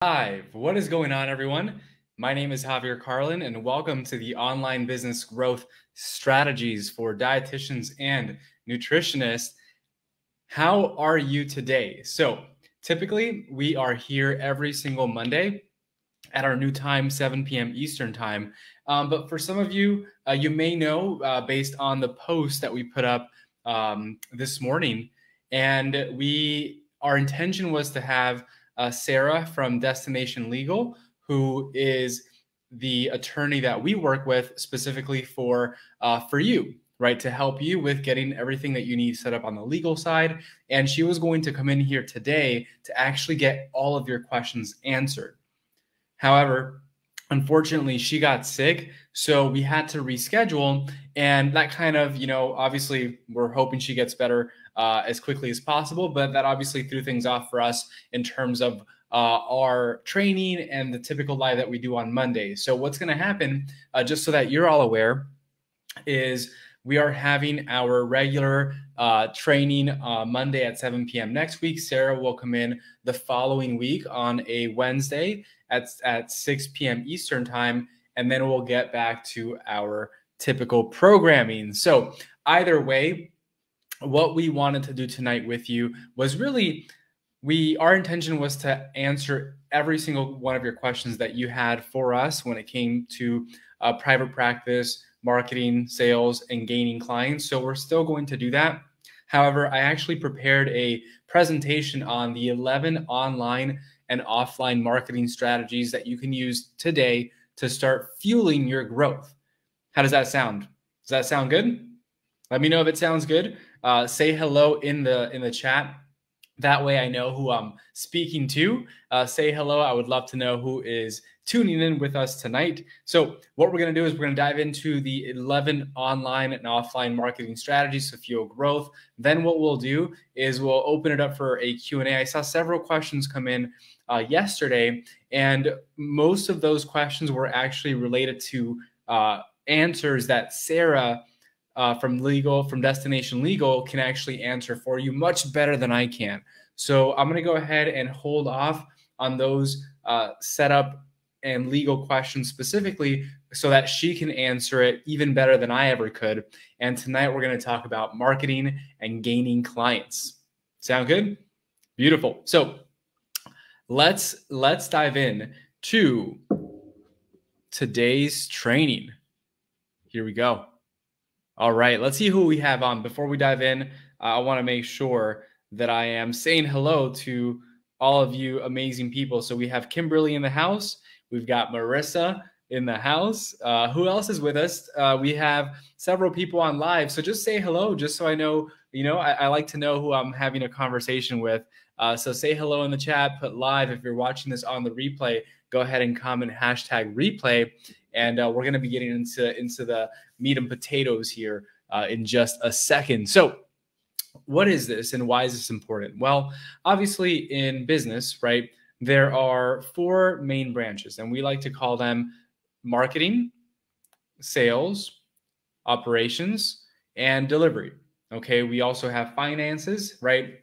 Live. What is going on, everyone? My name is Javier Carlin, and welcome to the Online Business Growth Strategies for Dietitians and Nutritionists. How are you today? So, typically, we are here every single Monday at our new time, 7 p.m. Eastern Time. But for some of you, you may know based on the post that we put up this morning, and our intention was to have Sarah from Destination Legal, who is the attorney that we work with specifically for you, right, to help you with getting everything that you need set up on the legal side. And she was going to come in here today to actually get all of your questions answered. However, unfortunately, she got sick, so we had to reschedule. And that kind of, obviously, we're hoping she gets better as quickly as possible. But that obviously threw things off for us in terms of our training and the typical live that we do on Mondays. So what's going to happen, just so that you're all aware, is we are having our regular training Monday at 7 p.m. next week. Sarah will come in the following week on a Wednesday at 6 p.m. Eastern Time, and then we'll get back to our typical programming. So either way, what we wanted to do tonight with you was really, our intention was to answer every single one of your questions that you had for us when it came to private practice, marketing, sales, and gaining clients. So we're still going to do that. However, I actually prepared a presentation on the 11 online and offline marketing strategies that you can use today to start fueling your growth. How does that sound? Does that sound good? Let me know if it sounds good. Say hello in the chat. That way I know who I'm speaking to. Say hello. I would love to know who is tuning in with us tonight. So what we're going to do is we're going to dive into the 11 online and offline marketing strategies to fuel growth. Then what we'll do is we'll open it up for a Q&A. I saw several questions come in yesterday, and most of those questions were actually related to answers that Sarah from Destination Legal can actually answer for you much better than I can. So I'm going to go ahead and hold off on those setup and legal questions specifically so that she can answer it even better than I ever could. And tonight we're going to talk about marketing and gaining clients. Sound good? Beautiful. So let's dive in to today's training. Here we go. All right, let's see who we have on. Before we dive in, I want to make sure that I am saying hello to all of you amazing people. So we have Kimberly in the house. We've got Marissa in the house. Who else is with us? We have several people on live. So just say hello, just so I know, I like to know who I'm having a conversation with. So say hello in the chat, put live. If you're watching this on the replay, go ahead and comment #replay. And we're going to be getting into the meat and potatoes here in just a second. So what is this and why is this important? Well, obviously in business, right, there are 4 main branches, and we like to call them marketing, sales, operations, and delivery. Okay, we also have finances, right?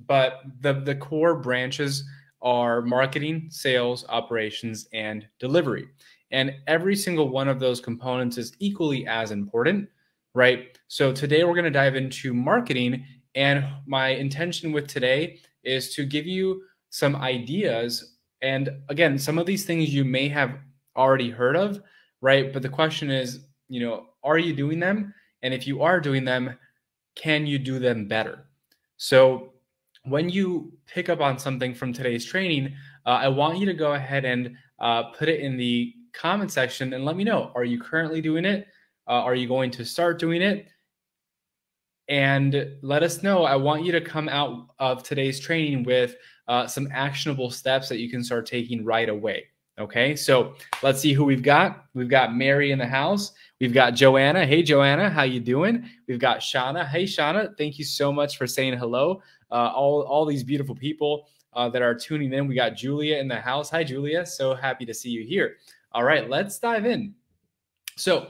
But the core branches are marketing, sales, operations, and delivery. And every single one of those components is equally as important, right? So today we're going to dive into marketing, and my intention with today is to give you some ideas. And again, some of these things you may have already heard of, right? But the question is, are you doing them? And if you are doing them, can you do them better? So when you pick up on something from today's training, I want you to go ahead and put it in the comment section and let me know. Are you currently doing it? Are you going to start doing it? And let us know. I want you to come out of today's training with some actionable steps that you can start taking right away. Okay, so let's see who we've got. We've got Mary in the house. We've got Joanna. Hey, Joanna, how you doing? We've got Shauna. Hey, Shauna, thank you so much for saying hello. All these beautiful people that are tuning in. We got Julia in the house. Hi, Julia. So happy to see you here. All right, let's dive in. So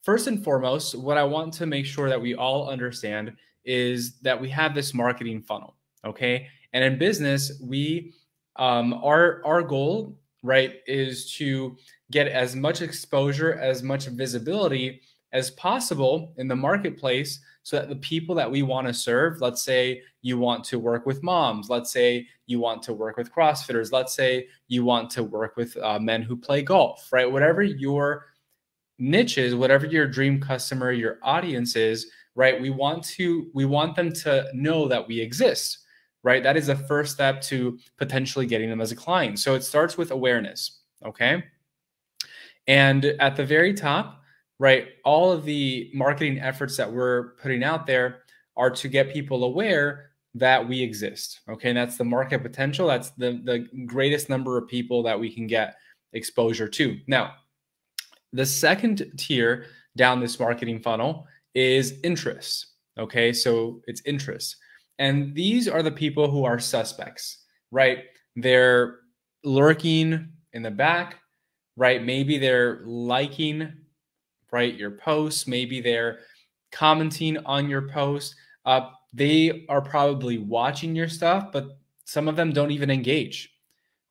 first and foremost, what I want to make sure that we all understand is that we have this marketing funnel, okay? And in business, we our goal, right, is to get as much exposure, as much visibility as possible in the marketplace, so that the people that we want to serve, let's say you want to work with moms, let's say you want to work with CrossFitters, let's say you want to work with men who play golf, right? Whatever your niche is, whatever your dream customer, your audience is, right? We want them to know that we exist, right? That is the first step to potentially getting them as a client. So it starts with awareness, okay? And at the very top, right, all of the marketing efforts that we're putting out there are to get people aware that we exist, okay? And that's the market potential. That's the greatest number of people that we can get exposure to. Now, the second tier down this marketing funnel is interest, okay? So it's interest. And these are the people who are suspects, right? They're lurking in the back, right? Maybe they're liking, right, your posts. Maybe they're commenting on your post. They are probably watching your stuff, but some of them don't even engage,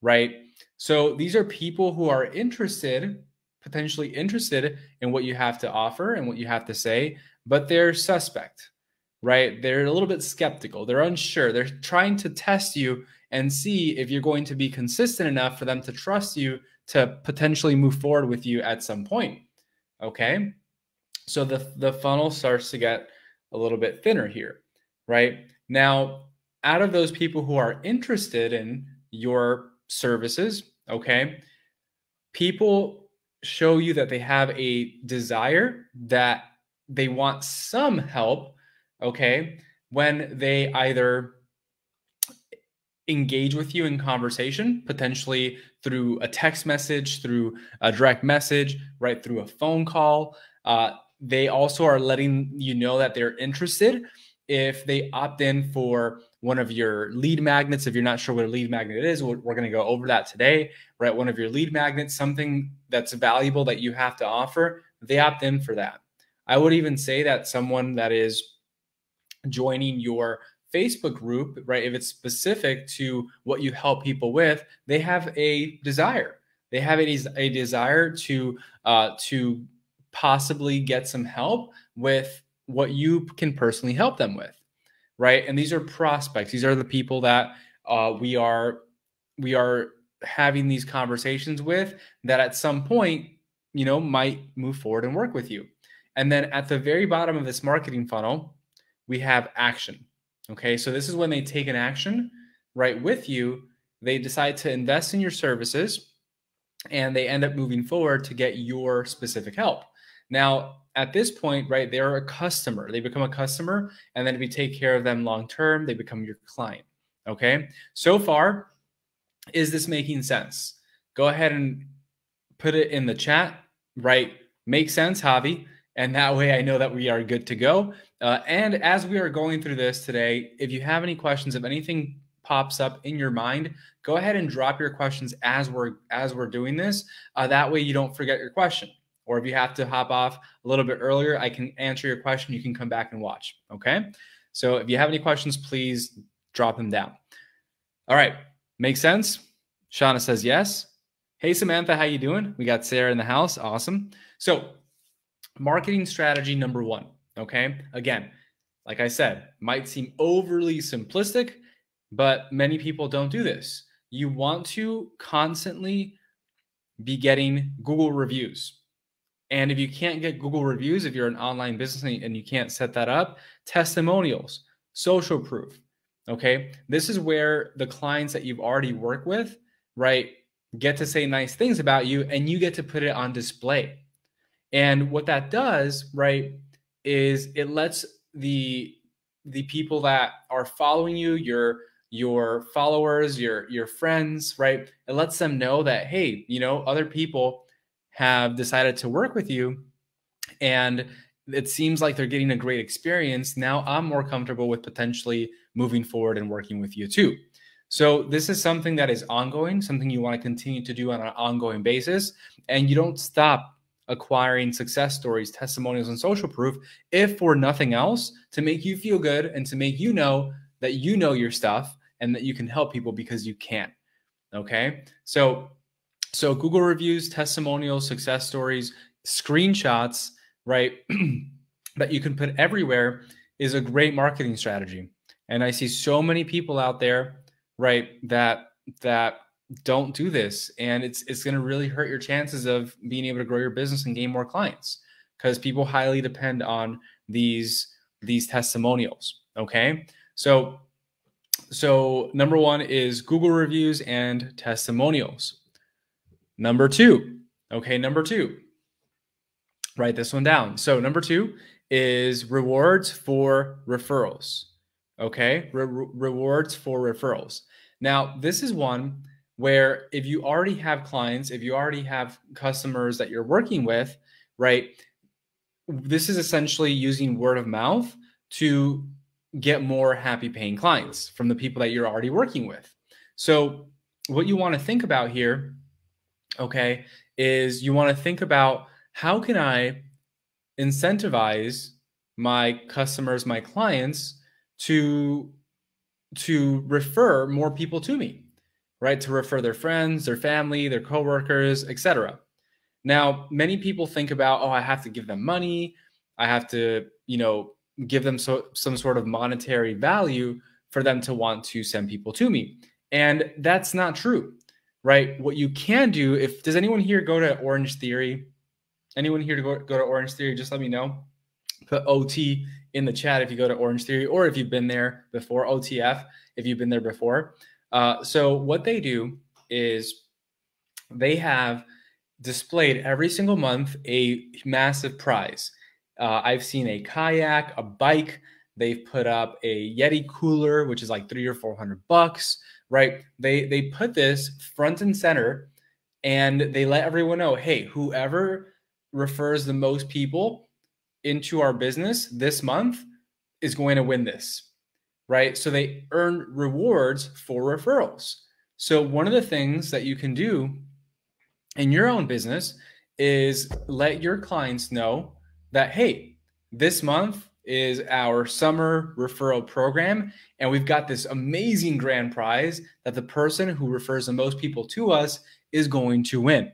right? So these are people who are interested, potentially interested in what you have to offer and what you have to say, but they're suspect, right? They're a little bit skeptical. They're unsure. They're trying to test you and see if you're going to be consistent enough for them to trust you to potentially move forward with you at some point, okay? So the funnel starts to get a little bit thinner here, right? Now, out of those people who are interested in your services, okay, people show you that they have a desire, that they want some help, okay, when they either engage with you in conversation, potentially through a text message, through a direct message, right, through a phone call. They also are letting you know that they're interested if they opt in for one of your lead magnets. If you're not sure what a lead magnet is, we're going to go over that today, right? One of your lead magnets, something that's valuable that you have to offer, they opt in for that. I would even say that someone that is joining your Facebook group, right, if it's specific to what you help people with, they have a desire. They have a desire to possibly get some help with what you can personally help them with, right? And these are prospects. These are the people that we are having these conversations with, that at some point, might move forward and work with you. And then at the very bottom of this marketing funnel, we have action. Okay, so this is when they take an action, right, with you. They decide to invest in your services, and they end up moving forward to get your specific help. Now, at this point, right, they're a customer. They become a customer, and then if you take care of them long term, they become your client. Okay, so far, is this making sense? Go ahead and put it in the chat, right? Make sense, Javi. And that way I know that we are good to go. And as we are going through this today, if you have any questions, if anything pops up in your mind, go ahead and drop your questions as we're doing this. That way you don't forget your question. Or if you have to hop off a little bit earlier, I can answer your question. You can come back and watch, okay? So if you have any questions, please drop them down. All right, make sense? Shauna says yes. Hey, Samantha, how you doing? We got Sarah in the house, awesome. So marketing strategy number one, okay? Again, like I said, might seem overly simplistic, but many people don't do this. You want to constantly be getting Google reviews. And if you can't get Google reviews, if you're an online business and you can't set that up, testimonials, social proof, okay? This is where the clients that you've already worked with, right, get to say nice things about you, and you get to put it on display. And what that does, right, is it lets the people that are following you, your followers, your friends, right, it lets them know that, hey, other people have decided to work with you, and it seems like they're getting a great experience. Now I'm more comfortable with potentially moving forward and working with you too. So this is something that is ongoing, something you want to continue to do on an ongoing basis, and you don't stop acquiring success stories, testimonials, and social proof, if for nothing else, to make you feel good and to make you know that you know your stuff and that you can help people because you can. Okay. So Google reviews, testimonials, success stories, screenshots, right, that you can put everywhere is a great marketing strategy. And I see so many people out there, right, that don't do this, and it's going to really hurt your chances of being able to grow your business and gain more clients, because people highly depend on these testimonials. Okay, so number one is Google reviews and testimonials. Number two, write this one down. So number two is rewards for referrals. Okay, rewards for referrals. Now, this is one where if you already have clients, if you already have customers that you're working with, right, this is essentially using word of mouth to get more happy paying clients from the people that you're already working with. So what you want to think about here, okay, is you want to think about, how can I incentivize my customers, my clients, to refer more people to me, right? To refer their friends, their family, their coworkers, etc. Now, many people think about, oh, I have to give them money. I have to, give them some sort of monetary value for them to want to send people to me. And that's not true, right? What you can do, does anyone here go to Orange Theory? Anyone here to go to Orange Theory? Just let me know. Put OT in the chat if you go to Orange Theory, or if you've been there before, OTF, if you've been there before. So what they do is they have displayed every single month a massive prize. I've seen a kayak, a bike. They've put up a Yeti cooler, which is like $300 or $400, right? They put this front and center, and they let everyone know, hey, whoever refers the most people into our business this month is going to win this, right? So they earn rewards for referrals. So one of the things that you can do in your own business is let your clients know that, hey, this month is our summer referral program, and we've got this amazing grand prize that the person who refers the most people to us is going to win.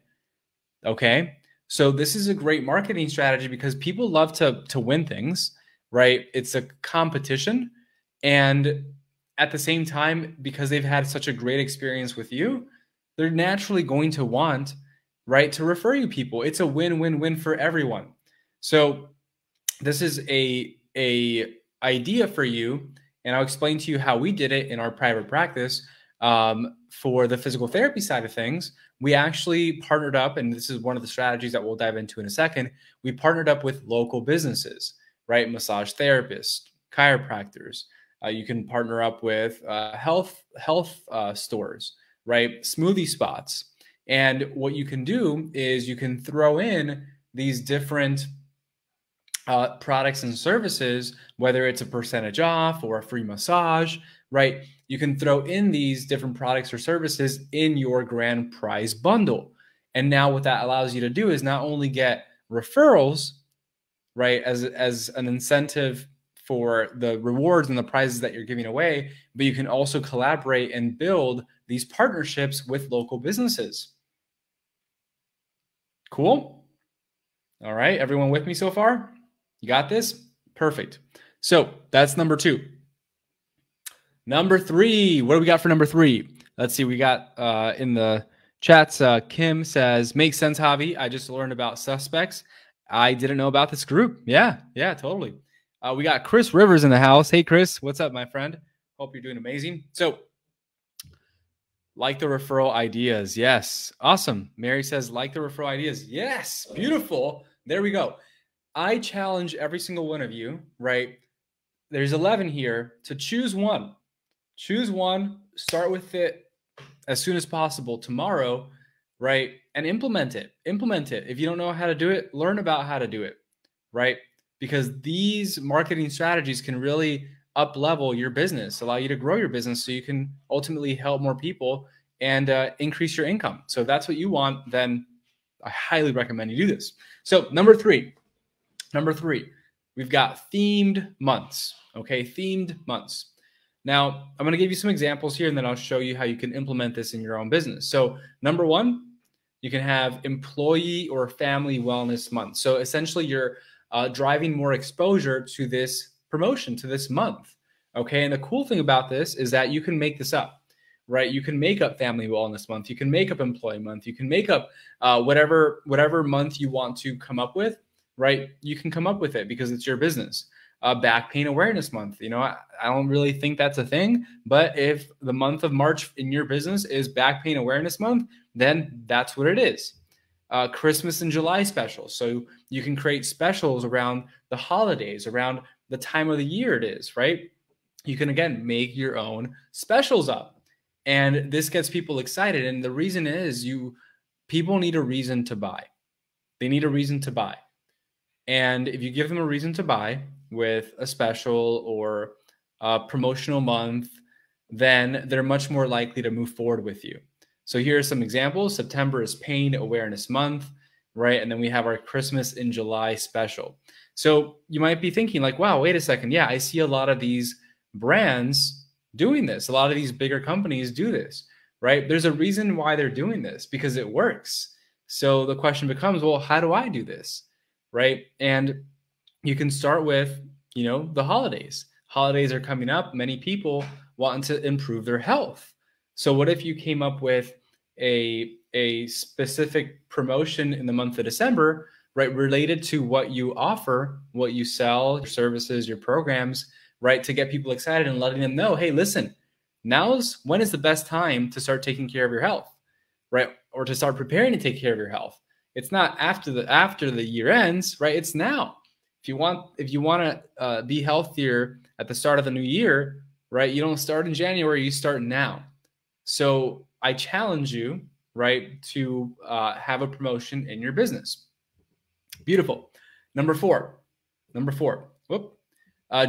Okay, so this is a great marketing strategy because people love to win things, right? It's a competition, and at the same time, because they've had such a great experience with you, they're naturally going to want, right, to refer you people. It's a win-win-win for everyone. So this is a idea for you, and I'll explain to you how we did it in our private practice. For the physical therapy side of things, we actually partnered up, and this is one of the strategies that we'll dive into in a second. We partnered up with local businesses, right? Massage therapists, chiropractors. You can partner up with health stores, right? Smoothie spots. And what you can do is you can throw in these different products and services, whether it's a percentage off or a free massage, right? You can throw in these different products or services in your grand prize bundle. And now what that allows you to do is not only get referrals, right, as an incentive for the rewards and the prizes that you're giving away, but you can also collaborate and build these partnerships with local businesses. Cool? All right, everyone with me so far? You got this? Perfect. So that's number two. Number three, what do we got for number three? Let's see, we got in the chats, Kim says, makes sense, Javi. I just learned about suspects. I didn't know about this group. Yeah, totally. We got Chris Rivers in the house. Hey, Chris, what's up, my friend? Hope you're doing amazing. So, like the referral ideas. Yes. Awesome. Mary says, like the referral ideas. Yes. Beautiful. There we go. I challenge every single one of you, right? There's 11 here, to choose one. Choose one, start with it as soon as possible tomorrow, right? And implement it. Implement it. If you don't know how to do it, learn about how to do it, right? Because these marketing strategies can really up-level your business, allow you to grow your business so you can ultimately help more people and increase your income. So if that's what you want, then I highly recommend you do this. So number three, we've got themed months, okay? Themed months. Now, I'm going to give you some examples here, and then I'll show you how you can implement this in your own business. So number one, you can have employee or family wellness month. So essentially you're driving more exposure to this promotion, to this month. Okay. And the cool thing about this is that you can make this up, right? You can make up family wellness month. You can make up employee month. You can make up whatever month you want to come up with, right? You can come up with it because it's your business. Back pain awareness month. You know, I don't really think that's a thing, but if the month of March in your business is back pain awareness month, then that's what it is. Christmas and July specials. So you can create specials around the holidays, around the time of the year it is, right? You can, again, make your own specials up. And this gets people excited. And the reason is people need a reason to buy. They need a reason to buy. And if you give them a reason to buy with a special or a promotional month, then they're much more likely to move forward with you. So here are some examples. September is Pain Awareness Month, right? And then we have our Christmas in July special. So you might be thinking like, wow, wait a second. Yeah, I see a lot of these brands doing this. A lot of these bigger companies do this, right? There's a reason why they're doing this, because it works. So the question becomes, well, how do I do this, right? And you can start with, the holidays. Holidays are coming up. Many people want to improve their health. So what if you came up with a specific promotion in the month of December, right, related to what you offer, what you sell, your services, your programs, right, to get people excited and letting them know, hey, listen, when is the best time to start taking care of your health, right, or to start preparing to take care of your health. It's not after the year ends, right? It's now. If you want to be healthier at the start of the new year, right, you don't start in January, you start now. So I challenge you, right, to have a promotion in your business. Beautiful. Number four.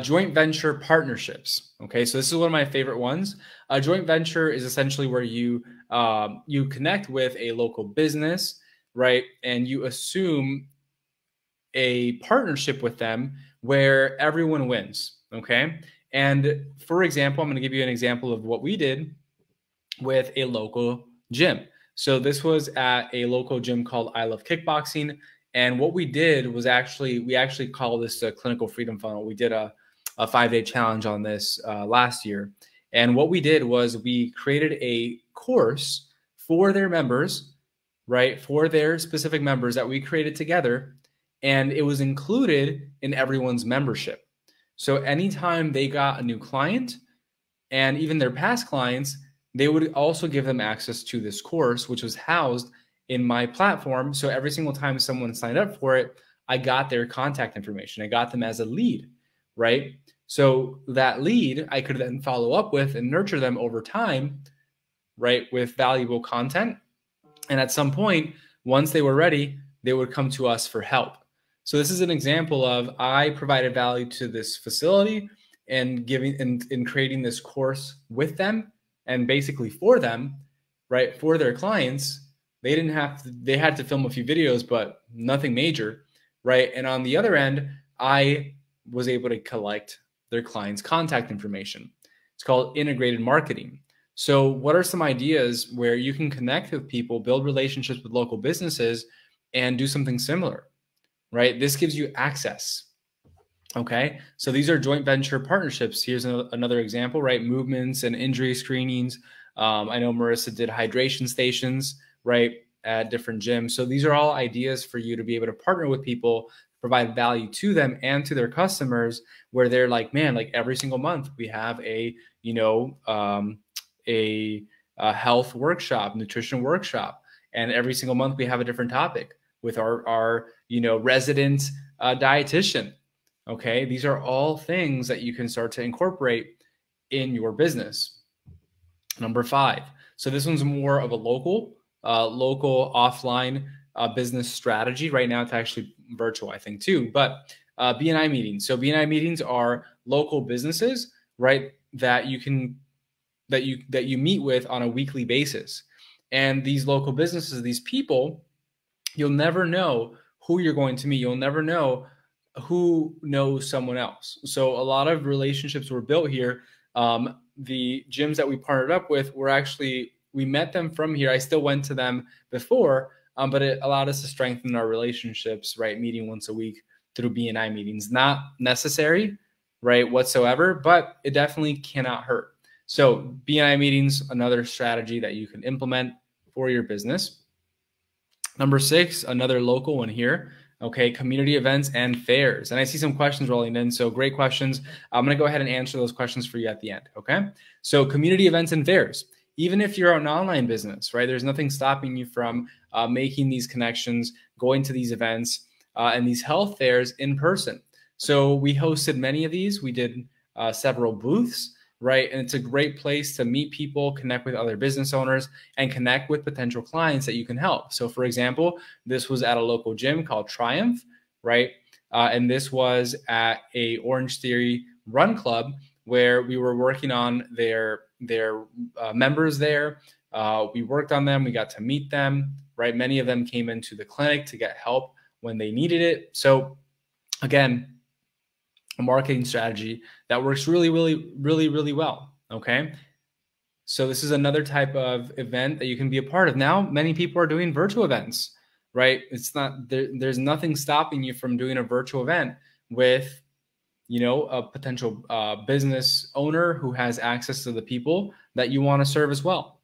Joint venture partnerships. Okay, so this is one of my favorite ones. A joint venture is essentially where you connect with a local business, right, and you assume a partnership with them where everyone wins. Okay, and for example, I'm going to give you an example of what we did with a local gym. So this was at a local gym called I Love Kickboxing. And what we did was we actually call this a clinical freedom funnel. We did a 5-day challenge on this last year. And what we did was we created a course for their members, right? For their specific members that we created together. And it was included in everyone's membership. So anytime they got a new client and even their past clients, they would also give them access to this course, which was housed in my platform. So every single time someone signed up for it, I got their contact information. I got them as a lead, right? So that lead, I could then follow up with and nurture them over time, right, with valuable content. And at some point, once they were ready, they would come to us for help. So this is an example of I provided value to this facility and creating this course with them and basically for them, right, for their clients. They had to film a few videos, but nothing major, right? And on the other end, I was able to collect their clients' contact information. It's called integrated marketing. So what are some ideas where you can connect with people, build relationships with local businesses, and do something similar, right? This gives you access. Okay, so these are joint venture partnerships. Here's another example, right? Movements and injury screenings. I know Marissa did hydration stations, right, at different gyms. So these are all ideas for you to be able to partner with people, provide value to them and to their customers, where they're like, man, like every single month we have a health workshop, nutrition workshop, and every single month we have a different topic with our resident dietitian. Okay, these are all things that you can start to incorporate in your business. Number 5. So this one's more of a local offline business strategy. Right now, it's actually virtual, I think, too. But BNI meetings. So BNI meetings are local businesses, right, that you meet with on a weekly basis. And these local businesses, these people, you'll never know who you're going to meet. You'll never know who knows someone else. So a lot of relationships were built here The gyms that we partnered up with we met them from here. I still went to them before, but it allowed us to strengthen our relationships, right? Meeting once a week through BNI meetings. Not necessary, right, whatsoever, but it definitely cannot hurt. So BNI meetings, another strategy that you can implement for your business. Number 6, another local one here. Okay, community events and fairs. And I see some questions rolling in, so great questions. I'm going to go ahead and answer those questions for you at the end, okay? So community events and fairs. Even if you're an online business, right, there's nothing stopping you from making these connections, going to these events and these health fairs in person. So we hosted many of these. We did several booths, right? And it's a great place to meet people, connect with other business owners, and connect with potential clients that you can help. So for example, this was at a local gym called Triumph, right? And this was at a Orange Theory Run Club where we were working on their members there. We worked on them. We got to meet them, right? Many of them came into the clinic to get help when they needed it. So again, a marketing strategy that works really, really, really, really well. Okay. So this is another type of event that you can be a part of. Now, many people are doing virtual events, right? It's not there's nothing stopping you from doing a virtual event with, a potential business owner who has access to the people that you want to serve as well.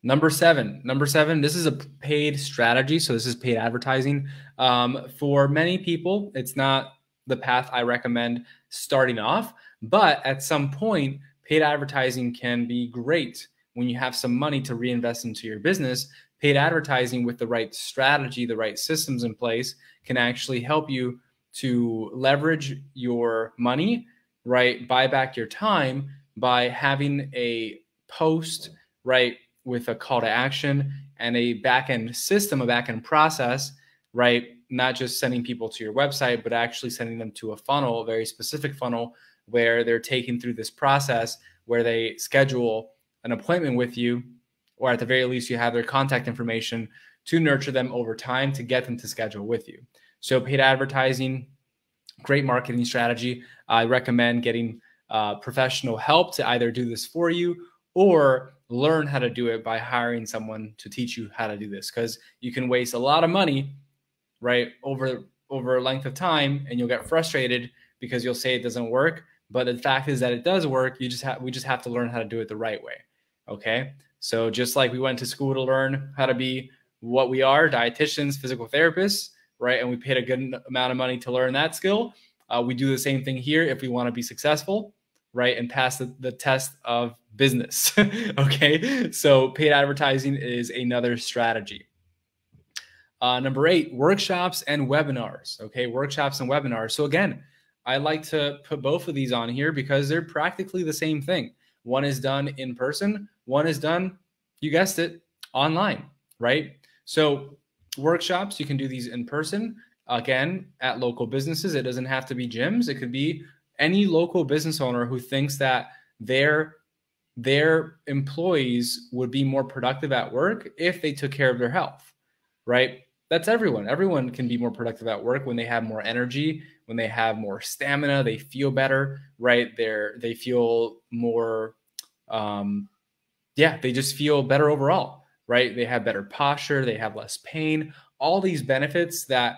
Number seven, this is a paid strategy. So this is paid advertising. For many people, it's not the path I recommend starting off, but at some point, paid advertising can be great when you have some money to reinvest into your business. Paid advertising with the right strategy, the right systems in place can actually help you to leverage your money, right? Buy back your time by having a post, right, with a call to action and a back-end system, a back-end process, right? Not just sending people to your website, but actually sending them to a funnel, a very specific funnel where they're taken through this process where they schedule an appointment with you, or at the very least, you have their contact information to nurture them over time to get them to schedule with you. So paid advertising, great marketing strategy. I recommend getting professional help to either do this for you or learn how to do it by hiring someone to teach you how to do this, because you can waste a lot of money, right, over a length of time, and you'll get frustrated because you'll say it doesn't work. But the fact is that it does work. We just have to learn how to do it the right way. Okay. So just like we went to school to learn how to be what we are, dietitians, physical therapists, right? And we paid a good amount of money to learn that skill. We do the same thing here if we want to be successful, right? And pass the test of business. Okay. So paid advertising is another strategy. Number 8, workshops and webinars. Okay. Workshops and webinars. So again, I like to put both of these on here because they're practically the same thing. One is done in person. One is done, you guessed it, online, right? So workshops, you can do these in person, again, at local businesses. It doesn't have to be gyms. It could be any local business owner who thinks that their employees would be more productive at work if they took care of their health, right? That's everyone. Everyone can be more productive at work when they have more energy, when they have more stamina, they feel better, right? They feel more, they just feel better overall, right? They have better posture, they have less pain, all these benefits that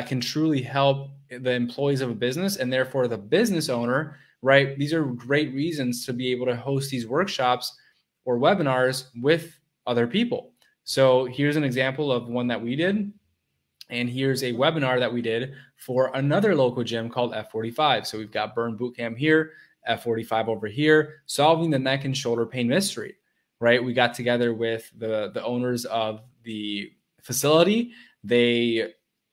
can truly help the employees of a business and therefore the business owner, right? These are great reasons to be able to host these workshops or webinars with other people. So here's an example of one that we did. And here's a webinar that we did for another local gym called F45. So we've got Burn Bootcamp here, F45 over here, solving the neck and shoulder pain mystery, right? We got together with the owners of the facility. They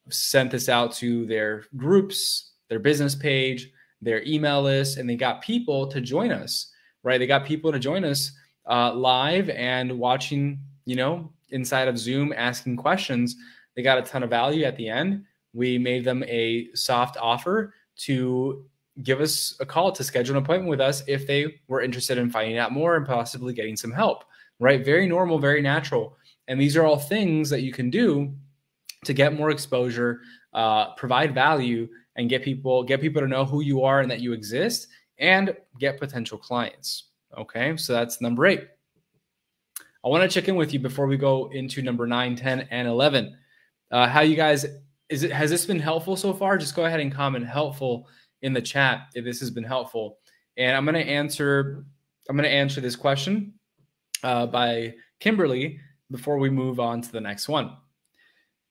sent this out to their groups, their business page, their email list, and they got people to join us, right? They got people to join us live and watching, inside of Zoom, asking questions. They got a ton of value at the end. We made them a soft offer to give us a call to schedule an appointment with us if they were interested in finding out more and possibly getting some help, right? Very normal, very natural. And these are all things that you can do to get more exposure, provide value, and get people to know who you are and that you exist and get potential clients. Okay, so that's number 8. I want to check in with you before we go into number 9, 10, and 11. How you guys, has this been helpful so far? Just go ahead and comment helpful in the chat if this has been helpful. And I'm going to answer this question by Kimberly before we move on to the next one.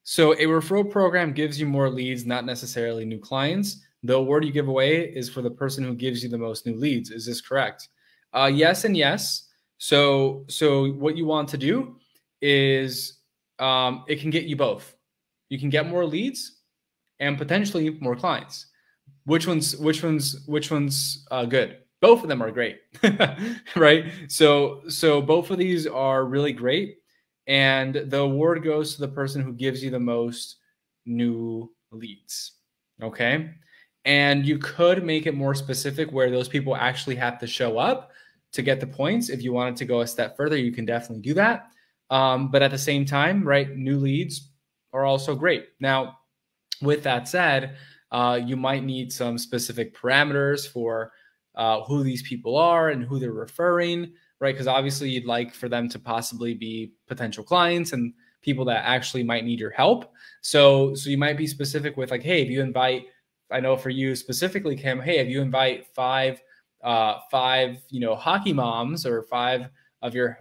So a referral program gives you more leads, not necessarily new clients. The award you give away is for the person who gives you the most new leads. Is this correct? Yes and yes. So what you want to do is it can get you both. You can get more leads and potentially more clients. Which one's good? Both of them are great, right? So both of these are really great. And the award goes to the person who gives you the most new leads. Okay. And you could make it more specific where those people actually have to show up to get the points. If you wanted to go a step further, you can definitely do that. But at the same time, right, new leads are also great. Now, with that said, you might need some specific parameters for who these people are and who they're referring, right? Because obviously you'd like for them to possibly be potential clients and people that actually might need your help. So you might be specific with like, hey, if you invite, I know for you specifically, Kim, hey, if you invite five, hockey moms or 5 of your,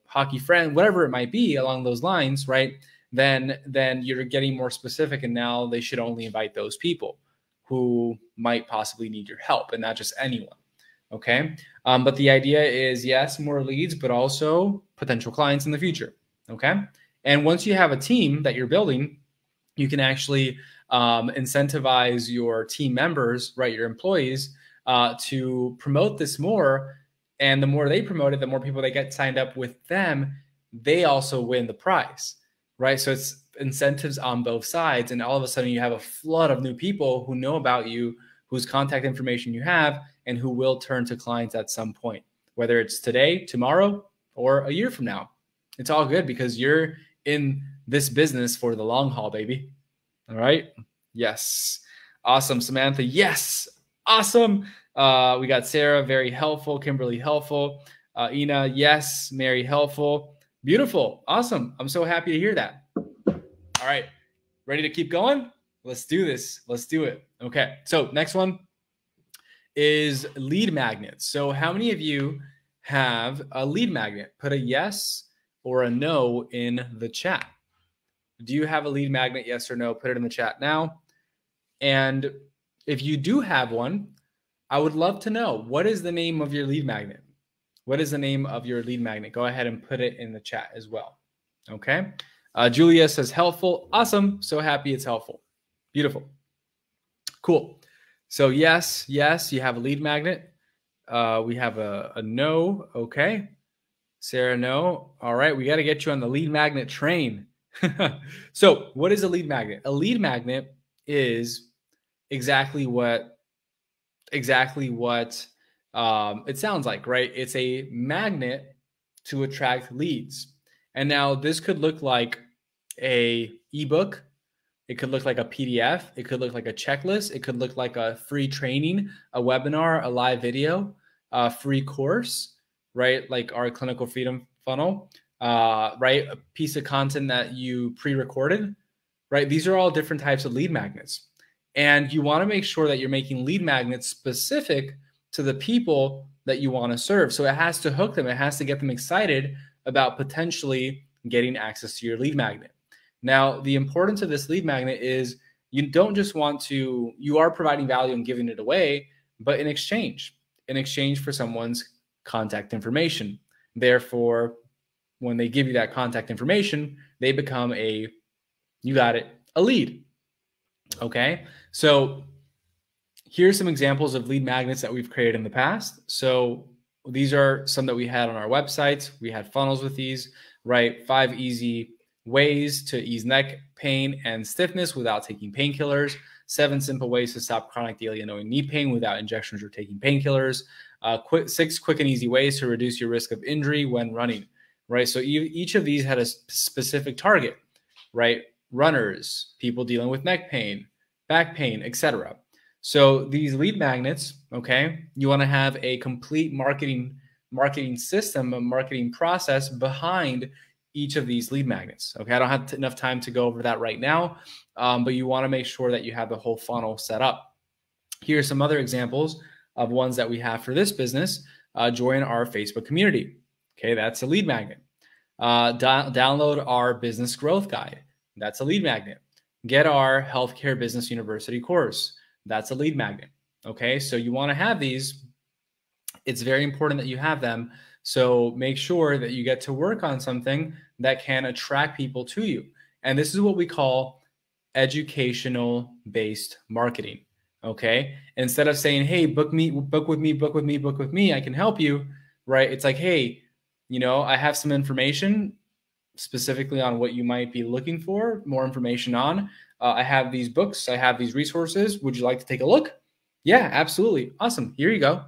hockey friend, whatever it might be along those lines, right? Then you're getting more specific, and now they should only invite those people who might possibly need your help and not just anyone. Okay. But the idea is, yes, more leads, but also potential clients in the future. Okay. And once you have a team that you're building, you can actually incentivize your team members, right, your employees, to promote this more. And the more they promote it, the more people they get signed up with them, they also win the prize, right? So it's incentives on both sides. And all of a sudden you have a flood of new people who know about you, whose contact information you have, and who will turn to clients at some point, whether it's today, tomorrow, or a year from now. It's all good because you're in this business for the long haul, baby. All right. Yes. Awesome. Samantha. Yes. Awesome. We got Sarah, very helpful. Kimberly, helpful. Ina, yes. Mary, helpful. Beautiful. Awesome. I'm so happy to hear that. All right. Ready to keep going? Let's do this. Let's do it. Okay. So next one is lead magnets. So how many of you have a lead magnet? Put a yes or a no in the chat. Do you have a lead magnet? Yes or no? Put it in the chat now. And if you do have one, I would love to know, what is the name of your lead magnet? What is the name of your lead magnet? Go ahead and put it in the chat as well. Okay. Julia says helpful. Awesome. So happy it's helpful. Beautiful. Cool. So yes, you have a lead magnet. We have a no. Okay. Sarah, no. All right. We got to get you on the lead magnet train. So what is a lead magnet? A lead magnet is exactly what it sounds like, right? It's a magnet to attract leads. And now this could look like a ebook. It could look like a PDF. It could look like a checklist. It could look like a free training, a webinar, a live video, a free course, right? Like our clinical freedom funnel, right? A piece of content that you pre-recorded, right? These are all different types of lead magnets. And you want to make sure that you're making lead magnets specific to the people that you want to serve. So it has to hook them. It has to get them excited about potentially getting access to your lead magnet. Now, the importance of this lead magnet is you don't just want to, you are providing value and giving it away, but in exchange for someone's contact information. Therefore, when they give you that contact information, they become a lead. Okay. So here's some examples of lead magnets that we've created in the past. So these are some that we had on our website. We had funnels with these, right? 5 easy ways to ease neck pain and stiffness without taking painkillers. 7 simple ways to stop chronic daily annoying knee pain without injections or taking painkillers. 6 quick and easy ways to reduce your risk of injury when running, right? So each of these had a specific target, right? Runners, people dealing with neck pain, back pain, etc. So these lead magnets, okay, you want to have a complete marketing system, a marketing process behind each of these lead magnets. Okay, I don't have enough time to go over that right now, but you want to make sure that you have the whole funnel set up. Here are some other examples of ones that we have for this business. Join our Facebook community. Okay, that's a lead magnet. Download our business growth guide. That's a lead magnet. Get our healthcare business university course. That's a lead magnet. Okay, so you want to have these. It's very important that you have them. So make sure that you get to work on something that can attract people to you. And this is what we call educational based marketing. Okay, instead of saying, hey, book with me, I can help you, right? It's like, hey, I have some information specifically on what you might be looking for, more information on. I have these books, I have these resources. Would you like to take a look? Yeah, absolutely. Awesome. Here you go.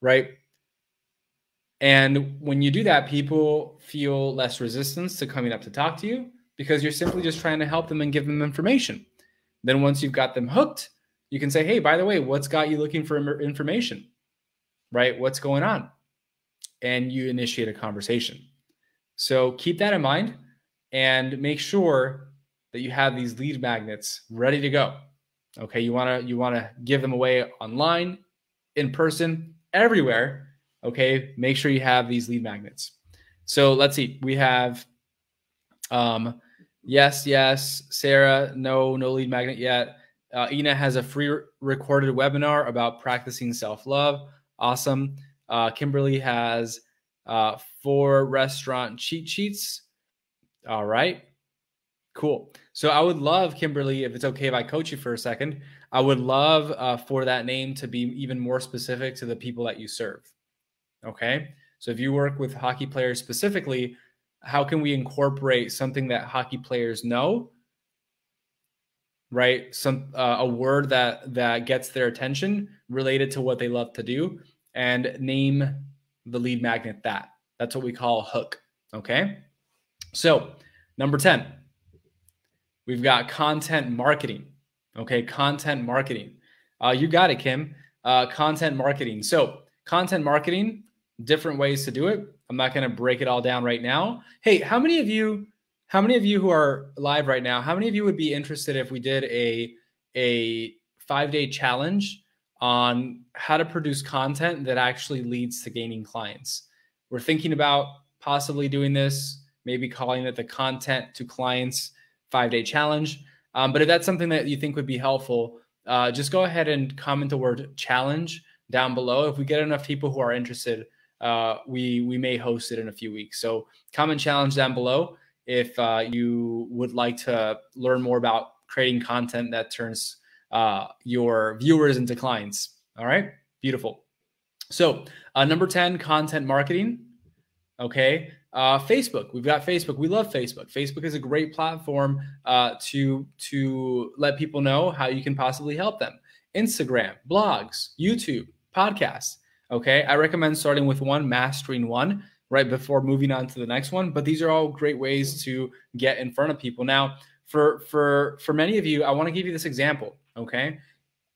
Right. And when you do that, people feel less resistance to coming up to talk to you because you're simply just trying to help them and give them information. Then once you've got them hooked, you can say, hey, by the way, what's got you looking for information, right? What's going on? And you initiate a conversation. So keep that in mind and make sure that you have these lead magnets ready to go. Okay, you want to give them away online, in person, everywhere. Okay, make sure you have these lead magnets. So let's see. We have yes, Sarah, no lead magnet yet. Ina has a free recorded webinar about practicing self-love. Awesome. Kimberly has 4 restaurant cheat sheets. All right, cool. So I would love, Kimberly, if it's okay if I coach you for a second, I would love for that name to be even more specific to the people that you serve. Okay, so if you work with hockey players specifically, how can we incorporate something that hockey players know, right? A word that gets their attention related to what they love to do, and name the lead magnet that. That's what we call a hook. Okay, so number 10, we've got content marketing. Okay, content marketing. You got it, Kim. Content marketing. So content marketing, different ways to do it. I'm not going to break it all down right now. Hey, how many of you who are live right now, how many of you would be interested if we did a 5-day challenge on how to produce content that actually leads to gaining clients? We're thinking about possibly doing this, maybe calling it the Content to Clients 5-day challenge. But if that's something that you think would be helpful, just go ahead and comment the word challenge down below. If we get enough people who are interested, we may host it in a few weeks. So comment challenge down below if you would like to learn more about creating content that turns your viewers into clients. All right, beautiful. So number 10, content marketing. Okay, Facebook. We've got Facebook. We love Facebook. Facebook is a great platform to let people know how you can possibly help them. Instagram, blogs, YouTube, podcasts. Okay, I recommend starting with one, mastering one, right before moving on to the next one. But these are all great ways to get in front of people. Now, for many of you, I want to give you this example. Okay,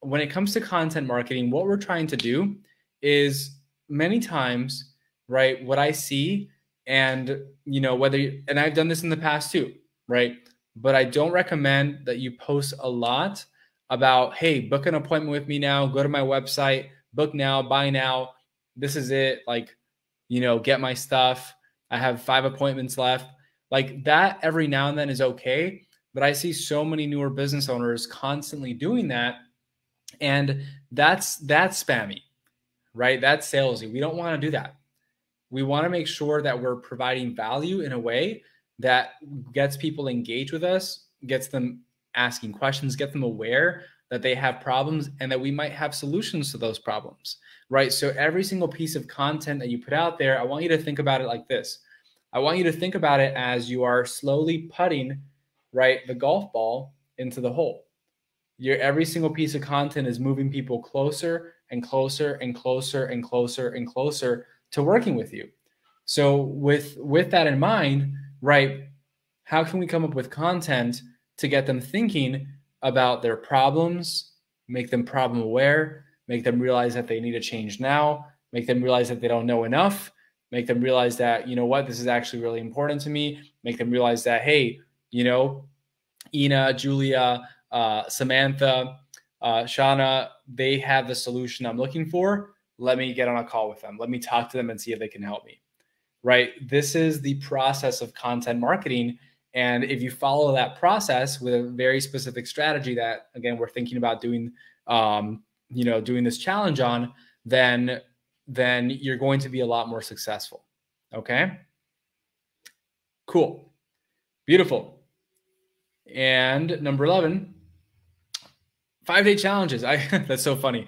when it comes to content marketing, what we're trying to do is many times, right, what I see, and and I've done this in the past too, right? But I don't recommend that you post a lot about, hey, book an appointment with me now, go to my website, book now, buy now. This is it. Like, get my stuff. I have 5 appointments left. Like that every now and then is okay. But I see so many newer business owners constantly doing that. And that's spammy, right? That's salesy. We don't want to do that. We want to make sure that we're providing value in a way that gets people engaged with us, gets them asking questions, get them aware that they have problems and that we might have solutions to those problems, right? So every single piece of content that you put out there, I want you to think about it like this. I want you to think about it as you are slowly putting, right, the golf ball into the hole. Every single piece of content is moving people closer and closer and closer and closer and closer to working with you. So with that in mind, right, how can we come up with content to get them thinking about their problems, make them problem aware, make them realize that they need to change now, make them realize that they don't know enough, make them realize that, you know what, this is actually really important to me, make them realize that, hey, you know, Ina, Julia, Samantha, Shauna, they have the solution I'm looking for. Let me get on a call with them. Let me talk to them and see if they can help me, right? This is the process of content marketing. And if you follow that process with a very specific strategy that, again, we're thinking about doing, you know, doing this challenge on, then you're going to be a lot more successful. Okay. Cool. Beautiful. And number 11, 5-day challenges. That's so funny.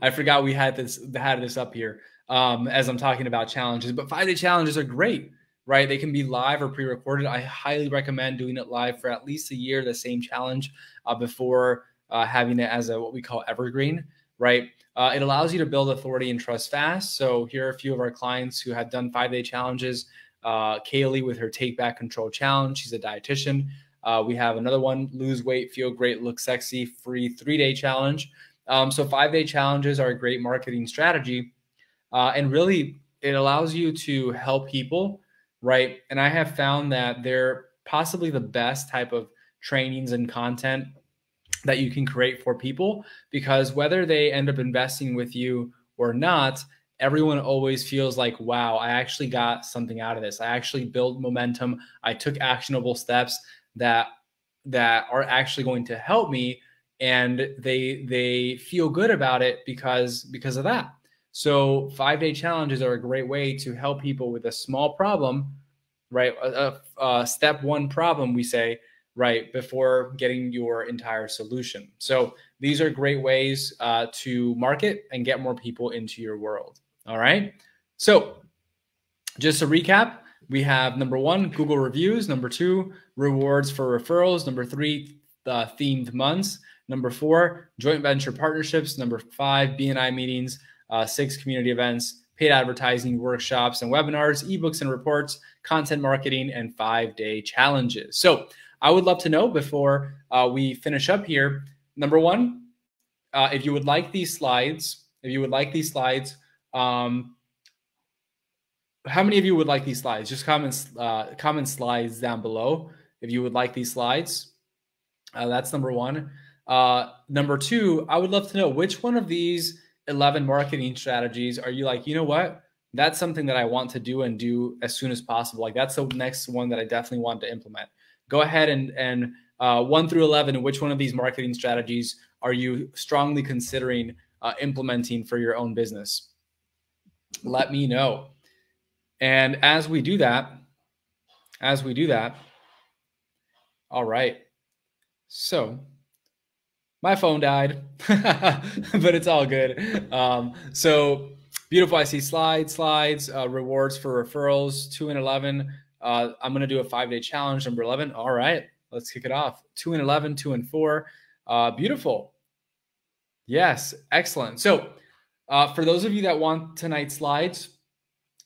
I forgot we had this up here as I'm talking about challenges, but 5-day challenges are great, right? They can be live or pre-recorded. I highly recommend doing it live for at least a year, the same challenge before having it as what we call evergreen, right? It allows you to build authority and trust fast. So here are a few of our clients who have done 5-day challenges. Kaylee with her Take Back Control Challenge. She's a dietitian. We have another one, Lose Weight, Feel Great, Look Sexy, free 3-day challenge. So 5-day challenges are a great marketing strategy. And really, it allows you to help people, right? And I have found that they're possibly the best type of trainings and content that you can create for people, because whether they end up investing with you or not, everyone always feels like, wow, I actually got something out of this. I actually built momentum. I took actionable steps that are actually going to help me, and they feel good about it because of that. So 5-day challenges are a great way to help people with a small problem, right? Step one problem, we say, right, before getting your entire solution. So these are great ways to market and get more people into your world. All right. So just to recap, we have number 1, Google reviews. Number 2, rewards for referrals. Number 3, themed months. Number 4, joint venture partnerships. Number 5, BNI meetings. 6, community events, paid advertising, workshops and webinars, ebooks and reports, content marketing, and 5-day challenges. So I would love to know before we finish up here, number 1, if you would like these slides, how many of you would like these slides? Just comment slides down below if you would like these slides. That's number 1. Number 2, I would love to know which one of these 11 marketing strategies are you like, you know what? That's something that I want to do and do as soon as possible. Like that's the next one that I definitely want to implement. Go ahead and 1 through 11, which one of these marketing strategies are you strongly considering implementing for your own business? Let me know. And as we do that, all right. So my phone died, but it's all good. So beautiful. I see slides, rewards for referrals, 2 and 11. I'm going to do a 5-day challenge, number 11. All right, let's kick it off. 2 and 11, 2 and 4. Beautiful. Yes, excellent. So for those of you that want tonight's slides,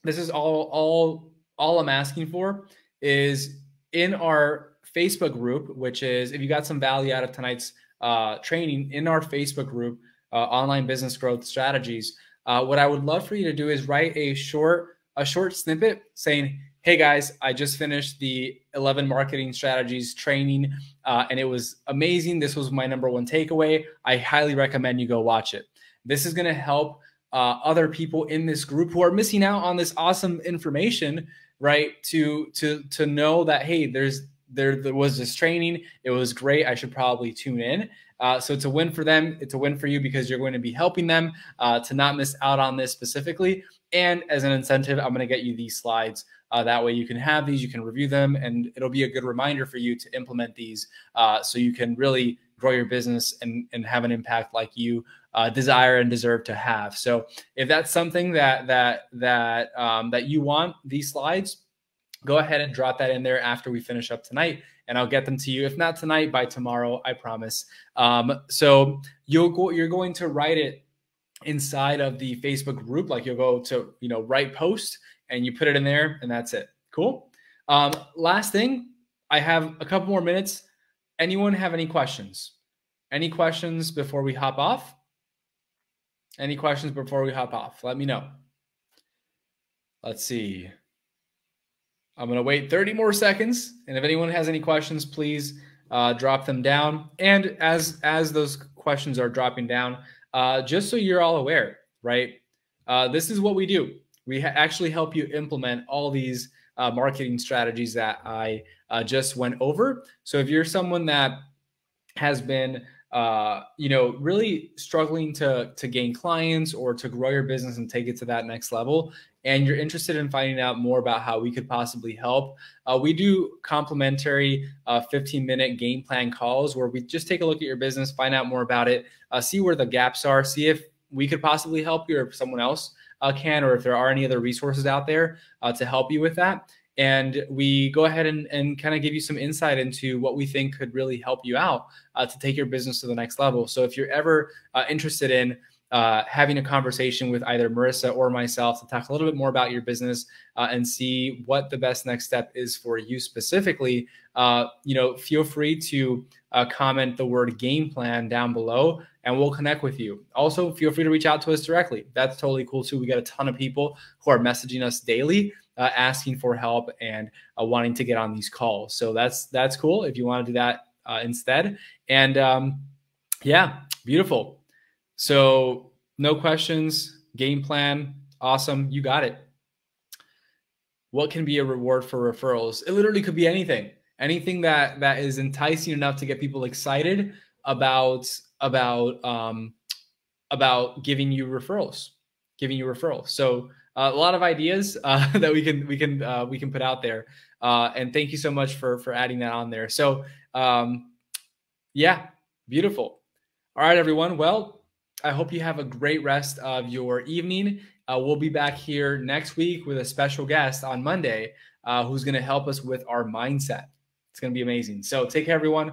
this is all I'm asking for is in our Facebook group, which is, if you got some value out of tonight's training, in our Facebook group, Online Business Growth Strategies, what I would love for you to do is write a short snippet saying, hey guys, I just finished the 11 marketing strategies training and it was amazing. This was my number 1 takeaway. I highly recommend you go watch it. This is going to help other people in this group who are missing out on this awesome information, right? To know that, hey, there was this training. It was great. I should probably tune in. So it's a win for them. It's a win for you because you're going to be helping them to not miss out on this specifically. And as an incentive, I'm going to get you these slides. That way you can have these, you can review them, and it'll be a good reminder for you to implement these so you can really grow your business and have an impact like you desire and deserve to have. So if that's something that you want, these slides, go ahead and drop that in there after we finish up tonight, and I'll get them to you. If not tonight, by tomorrow, I promise. So you're going to write it inside of the Facebook group. Like you'll go to, write post and you put it in there and that's it. Cool. Last thing, I have a couple more minutes. Anyone have any questions? Any questions before we hop off? Any questions before we hop off? Let me know. Let's see. I'm going to wait 30 more seconds. And if anyone has any questions, please drop them down. And as those questions are dropping down, just so you're all aware, right? This is what we do. We actually help you implement all these marketing strategies that I just went over. So if you're someone that has been really struggling to gain clients or to grow your business and take it to that next level, and you're interested in finding out more about how we could possibly help, we do complimentary 15-minute game plan calls where we just take a look at your business, find out more about it, see where the gaps are, see if we could possibly help you or if someone else can, or if there are any other resources out there to help you with that. And we go ahead and kind of give you some insight into what we think could really help you out to take your business to the next level. So if you're ever interested in having a conversation with either Marissa or myself to talk a little bit more about your business and see what the best next step is for you specifically, feel free to comment the word game plan down below and we'll connect with you. Also, feel free to reach out to us directly. That's totally cool too. We got a ton of people who are messaging us daily asking for help and wanting to get on these calls. So that's cool if you want to do that instead. And yeah, beautiful. So no questions, game plan, awesome. You got it. What can be a reward for referrals? It literally could be anything that is enticing enough to get people excited about giving you referrals. So a lot of ideas that we can put out there. And thank you so much for adding that on there. So yeah, beautiful. All right, everyone. Well, I hope you have a great rest of your evening. We'll be back here next week with a special guest on Monday who's going to help us with our mindset. It's going to be amazing. So take care, everyone.